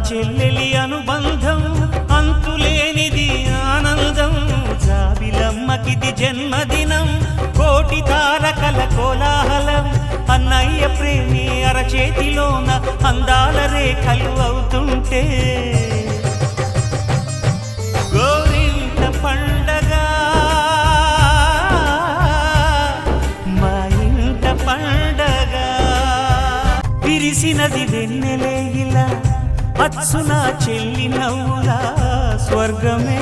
చెల్లెలి అనుబంధం అంతులేనిది ఆనందం జాబిలమ్మకిది జన్మదినం కోటి తారకల కోలాహలం అన్నయ్య ప్రేమి అరచేతిలోన అందాల రేఖలు అవుతుంటే గోరింట పండగ మా ఇంట పండగ విరిసినది వెన్నెలే ఇలా అచ్చున చెల్లి నవ్వులా స్వర్గమే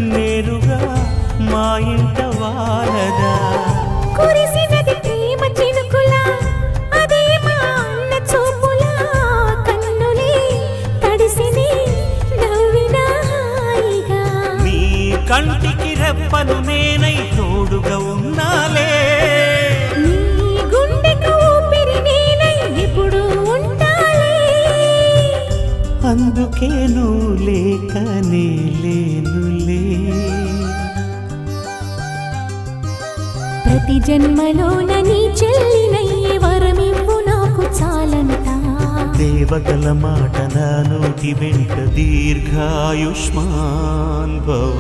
నేరుగా మా ఇంట వారదా కురిసినది ప్రేమ చినుకులా అదే మా అన్న చూపులా కన్నులే తడిసిని నవ్వినా హాయిగా నీ కంటికి రెప్పను నేనై తోడుగా ఉన్నాలే నీ గుండెకు ఊపిరి నేనై ఎప్పుడు ఉంటాలే అందుకే నువ్వు లేకనే లేనులే ప్రతి జన్మలోన నీ చెల్లినయ్యే వరమివ్వు నాకు చాలంట దేవతల మాట నా నోటి వెంట దీర్ఘాయుష్మాన్ భవ